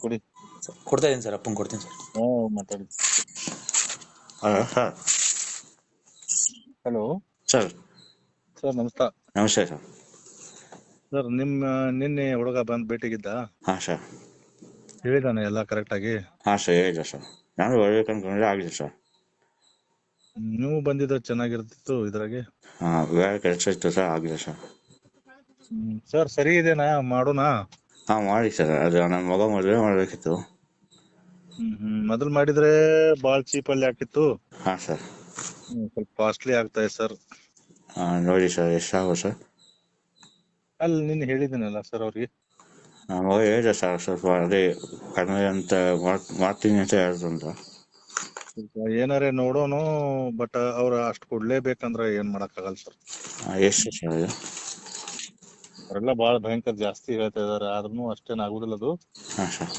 ಕೊಡಿ. ಕೊಡ್ತಾ ಇದೀನಿ ಸರ್, ಅಪ್ಪಂಗೆ ಕೊಡ್ತೀನಿ ಸರ್. ಮಾತಾಡಿ. ಸರ್. ಹಲೋ ಸರ್ ಸರ್, ನಮಸ್ಕಾರ. ನಮಸ್ತೆ ಸರ್. ಸರ್, ನಿನ್ನೆ ಹುಡುಗ ಬಂದು ಭೇಟಿಗಿದ್ದ, ಹಾಂ ಸರ್. ಹೇಳಿದಾನೆ ಎಲ್ಲ ಕರೆಕ್ಟ್ ಆಗಿ? ಹಾಂ ಸರ್, ಹೇಳಿದೆ ಸರ್. ನಾನು ಬರ್ಬೇಕು ಅನ್ಕೊಂಡ್ರೆ ಆಗಿದೆ ಸರ್. ನೀವು ಬಂದಿದ್ರೆ ಚೆನ್ನಾಗಿರ್ತಿತ್ತು ಇದ್ರಾಗೆ. ಹಾಂ, ಬೇರೆ ಕೆಲಸ ಇತ್ತು ಸರ್, ಆಗಿದೆ ಸರ್. ಸರ್, ಸರಿ ಇದೆನಾ? ಮಾಡೋಣ? ಹಾಂ, ಮಾಡಿ ಸರ್. ಅದು ನನ್ನ ಮಗ ಮದುವೆ ಮಾಡಬೇಕಿತ್ತು. ಮೊದಲು ಮಾಡಿದ್ರೆ ಭಾಳ ಚೀಪಲ್ಲಿ ಆಗ್ತಿತ್ತು. ಹಾಂ ಸರ್. ಸ್ವಲ್ಪ ಕಾಸ್ಟ್ಲಿ ಆಗ್ತಾ ಇದೆ ಸರ್. ನೋಡಿ ಸರ್, ಎಷ್ಟಾಗುತ್ತೆ ಸರ್? ಅಲ್ಲಿ ನಿನ್ನೆ ಹೇಳಿದ್ದೀನಲ್ಲ ಸರ್ ಅವ್ರಿಗೆ. ನನ್ನ ಮಗ ಹೇಳಿದೆ ಸರ್, ಸ್ವಲ್ಪ ಅದೇ ಕಡಿಮೆ ಅಂತ ಮಾಡ್ತೀನಿ ಅಂತ ಹೇಳ್ತಂತ. ಸ್ವಲ್ಪ ಏನಾರೇ ನೋಡೋಣ, ಬಟ್ ಅವ್ರು ಅಷ್ಟು ಕೊಡ್ಲೇಬೇಕಂದ್ರೆ ಏನ್ ಮಾಡಕ್ಕಾಗಲ್ಲ ಸರ್. ಎಷ್ಟು ಸರ್ ಅದು? ಅವರೆಲ್ಲ ಭಾಳ ಭಯಂಕರ ಜಾಸ್ತಿ ಹೇಳ್ತಾ ಇದಾರೆ, ಆದ್ರೂ ಅಷ್ಟೇನ್ ಆಗುದಿಲ್ಲ ಅದು. ಹಾಂ ಸರ್.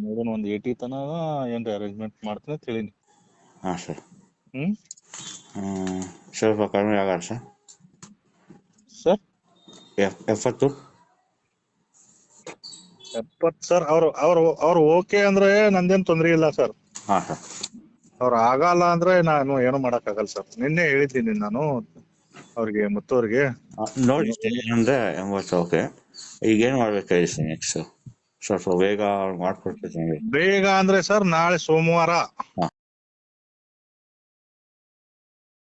ನೋಡೋಣ, ಒಂದು 80 ತನಕ ಏನ್ರಿ ಅರೇಂಜ್ಮೆಂಟ್ ಮಾಡ್ತೀನಿ ಅಂತ ಹೇಳಿನಿ. ಹಾಂ ಸರ್. ಹ್ಮ್ ಸ್ವಲ್ಪ ಕಡಿಮೆ ಆಗಲ್ಲ ಸರ್? ಸರ್, 70? 70 ಸರ್. ಅವ್ರು ಓಕೆ ಅಂದ್ರೆ ನಂದೇನ್ ತೊಂದ್ರೆ ಇಲ್ಲ ಸರ್. ಹಾಂ ಸರ್. ಅವ್ರು ಆಗಲ್ಲ ಅಂದ್ರೆ ನಾನು ಏನು ಮಾಡಕ್ಕಾಗಲ್ಲ ಸರ್. ನಿನ್ನೆ ಹೇಳಿದ್ದೀನಿ ನಾನು ಅವ್ರಿಗೆ, ಮುತ್ತವ್ರಿಗೆ. ನೋಡಿ ಅಂದರೆ 80 ಓಕೆ. ಈಗೇನು ಮಾಡ್ಬೇಕು ಹೇಳಿ ಸರ್ ನೆಕ್ಸ್ಟ್? ಸ್ವಲ್ಪ ಬೇಗ ಮಾಡ್ಕೊಡ್ತೀನಿ. ಬೇಗ ಅಂದ್ರೆ ಸರ್, ನಾಳೆ ಸೋಮವಾರ. ಹಾಂ.